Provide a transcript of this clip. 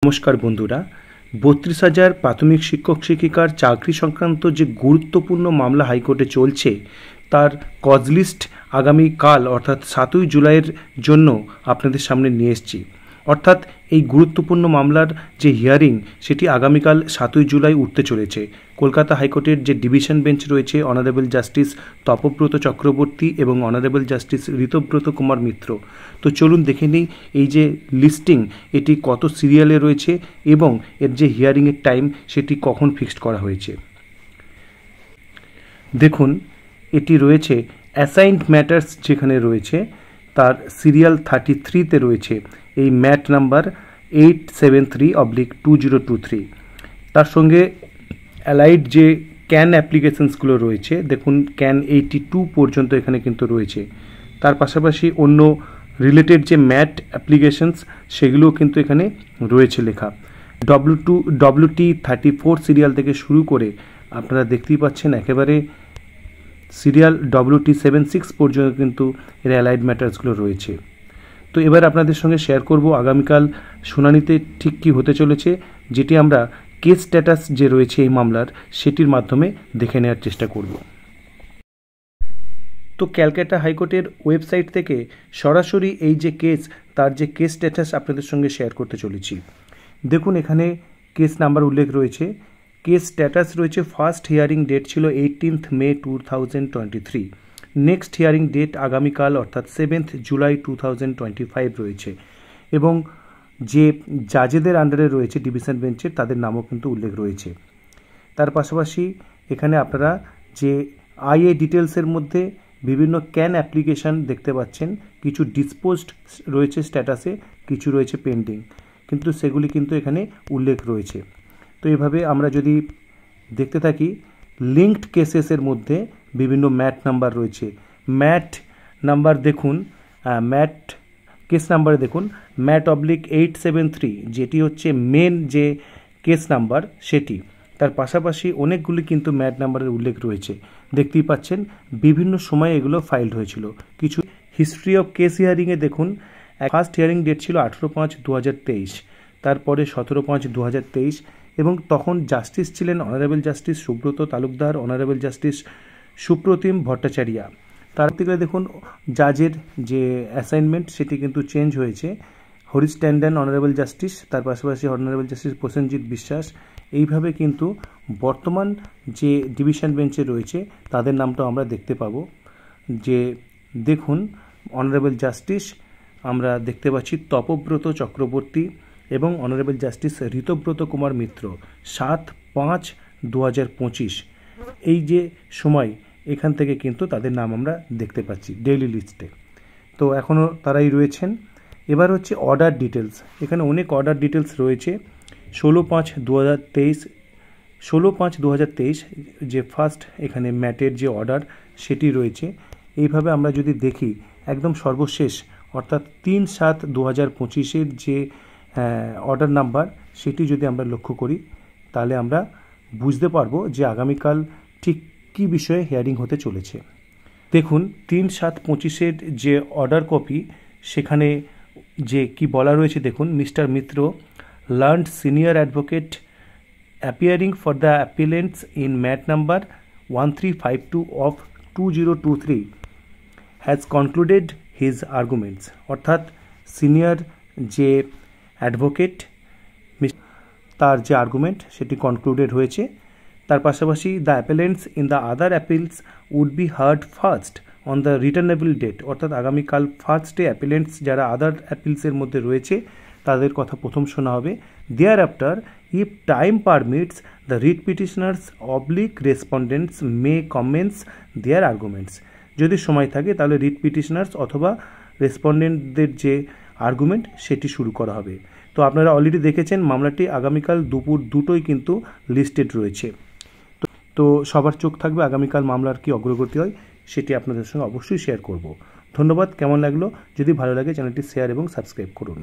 নমস্কার বন্ধুরা, ৩২,০০০ প্রাথমিক শিক্ষক শিক্ষিকার চাকরি সংক্রান্ত যে গুরুত্বপূর্ণ মামলা হাইকোর্টে চলছে তার কজ লিস্ট আগামীকাল অর্থাৎ ৭ই জুলাইয়ের জন্য আপনাদের সামনে নিয়ে এসেছি। অর্থাৎ এই গুরুত্বপূর্ণ মামলার যে হিয়ারিং সেটি আগামীকাল ৭ই জুলাই উঠতে চলেছে। কলকাতা হাইকোর্টের যে ডিভিশন বেঞ্চ রয়েছে অনারেবল জাস্টিস তপব্রত চক্রবর্তী এবং অনারেবল জাস্টিস ঋতব্রত কুমার মিত্র। তো চলুন দেখে নিই এই যে লিস্টিং এটি কত সিরিয়ালে রয়েছে এবং এর যে হিয়ারিংয়ের টাইম সেটি কখন ফিক্সড করা হয়েছে। দেখুন, এটি রয়েছে অ্যাসাইন্ড ম্যাটার্স যেখানে রয়েছে তার সিরিয়াল 33-তে রয়েছে এই ম্যাট নাম্বার 873/2023। তার সঙ্গে অ্যালাইড যে ক্যান অ্যাপ্লিকেশনসগুলো রয়েছে, দেখুন ক্যান 82 পর্যন্ত এখানে কিন্তু রয়েছে। তার পাশাপাশি অন্য রিলেটেড যে ম্যাট অ্যাপ্লিকেশনস সেগুলোও কিন্তু এখানে রয়েছে লেখা। WT 34 সিরিয়াল থেকে শুরু করে আপনারা দেখতেই পাচ্ছেন একেবারে সিরিয়াল WT 76 পর্যন্ত কিন্তু এর অ্যালাইড ম্যাটার্সগুলো রয়েছে। তো এবার আপনাদের সঙ্গে শেয়ার করব আগামীকাল শুনানিতে ঠিক কী হতে চলেছে, যেটি আমরা কেস স্ট্যাটাস যে রয়েছে এই মামলার সেটির মাধ্যমে দেখে নেওয়ার চেষ্টা করব। তো ক্যালকাটা হাইকোর্টের ওয়েবসাইট থেকে সরাসরি এই যে কেস তার যে কেস স্ট্যাটাস আপনাদের সঙ্গে শেয়ার করতে চলেছি। দেখুন, এখানে কেস নাম্বার উল্লেখ রয়েছে। কেস স্ট্যাটাস রয়েছে ফার্স্ট হিয়ারিং ডেট ছিল 18 মে 2023। নেক্সট হিয়ারিং ডেট আগামীকাল অর্থাৎ 7 জুলাই 2025 রয়েছে এবং যে জাজেদের আন্ডারে রয়েছে ডিভিশন বেঞ্চের তাদের নামও কিন্তু উল্লেখ রয়েছে। তার পাশাপাশি এখানে আপনারা যে আইএ ডিটেলসের মধ্যে বিভিন্ন ক্যান অ্যাপ্লিকেশান দেখতে পাচ্ছেন, কিছু ডিসপোজড রয়েছে স্ট্যাটাসে, কিছু রয়েছে পেন্ডিং, কিন্তু সেগুলি কিন্তু এখানে উল্লেখ রয়েছে। তো এইভাবে আমরা যদি দেখতে থাকি লিঙ্কড কেসেসের মধ্যে বিভিন্ন ম্যাট নাম্বার রয়েছে। ম্যাট নাম্বার দেখুন, ম্যাট কেস নাম্বারে দেখুন ম্যাট/873 যেটি হচ্ছে মেন যে কেস নাম্বার সেটি। তার পাশাপাশি অনেকগুলি কিন্তু ম্যাট নাম্বারের উল্লেখ রয়েছে, দেখতেই পাচ্ছেন বিভিন্ন সময়ে এগুলো ফাইলড হয়েছিল। কিছু হিস্ট্রি অফ কেস হিয়ারিংয়ে দেখুন, ফার্স্ট হিয়ারিং ডেট ছিল 18/5/2023, তারপরে 17/5/2023 এবং তখন জাস্টিস ছিলেন honourable justice Subrata Talukdar, honourable justice Supratim Bhattacharya. তার থেকে দেখুন জাজের যে অ্যাসাইনমেন্ট সেটি কিন্তু চেঞ্জ হয়েছে, হরিশ ট্যান্ডন অনারেবল জাস্টিস, তার পাশাপাশি অনারেবল জাস্টিস প্রসেনজিৎ বিশ্বাস। এইভাবে কিন্তু বর্তমান যে ডিভিশন বেঞ্চে রয়েছে তাদের নামটাও আমরা দেখতে পাবো। যে দেখুন অনারেবল জাস্টিস আমরা দেখতে পাচ্ছি তপব্রত চক্রবর্তী এবং অনারেবল জাস্টিস ঋতব্রত কুমার মিত্র 7/5/2025 এই যে সময় এখান থেকে কিন্তু তাদের নাম আমরা দেখতে পাচ্ছি ডেইলি লিস্টে। তো এখনও তারাই রয়েছেন। এবার হচ্ছে অর্ডার ডিটেলস, এখানে অনেক অর্ডার ডিটেলস রয়েছে। 16/5/2023 যে ফার্স্ট এখানে ম্যাটের যে অর্ডার সেটি রয়েছে। এইভাবে আমরা যদি দেখি একদম সর্বশেষ অর্থাৎ 3/7/2025 যে অর্ডার নাম্বার সেটি যদি আমরা লক্ষ্য করি তাহলে আমরা বুঝতে পারবো যে আগামীকাল ঠিক কী বিষয়ে হিয়ারিং হতে চলেছে। দেখুন 3/7/25 যে অর্ডার কপি সেখানে যে কি বলা রয়েছে দেখুন, Mister Mitra learned senior advocate appearing for the appellants in MAT number 1352/2023 has concluded his arguments. অর্থাৎ সিনিয়র যে অ্যাডভোকেট তার যে আর্গুমেন্ট সেটি কনক্লুডেড হয়েছে। তার পাশাপাশি the appellants in the other appeals would be heard first on the returnable date. অর্থাৎ আগামীকাল ফার্স্টে অ্যাপিলেন্টস যারা আদার অ্যাপিলসের মধ্যে রয়েছে তাদের কথা প্রথম শোনা হবে। Thereafter if time permits the writ petitioners respondents may commence their arguments. যদি সময় থাকে তাহলে রিট পিটিশনার্স অথবা রেসপন্ডেন্টদের যে আর্গুমেন্ট সেটি শুরু করা হবে। তো আপনারা অলরেডি দেখেছেন মামলাটি আগামীকাল দুপুর 2টোয় কিন্তু লিস্টেড রয়েছে। তো সবার চোখ থাকবে আগামীকাল মামলার কি অগ্রগতি হয় সেটি আপনাদের সঙ্গে অবশ্যই শেয়ার করব। ধন্যবাদ। কেমন লাগলো? যদি ভালো লাগে চ্যানেলটি শেয়ার এবং সাবস্ক্রাইব করুন।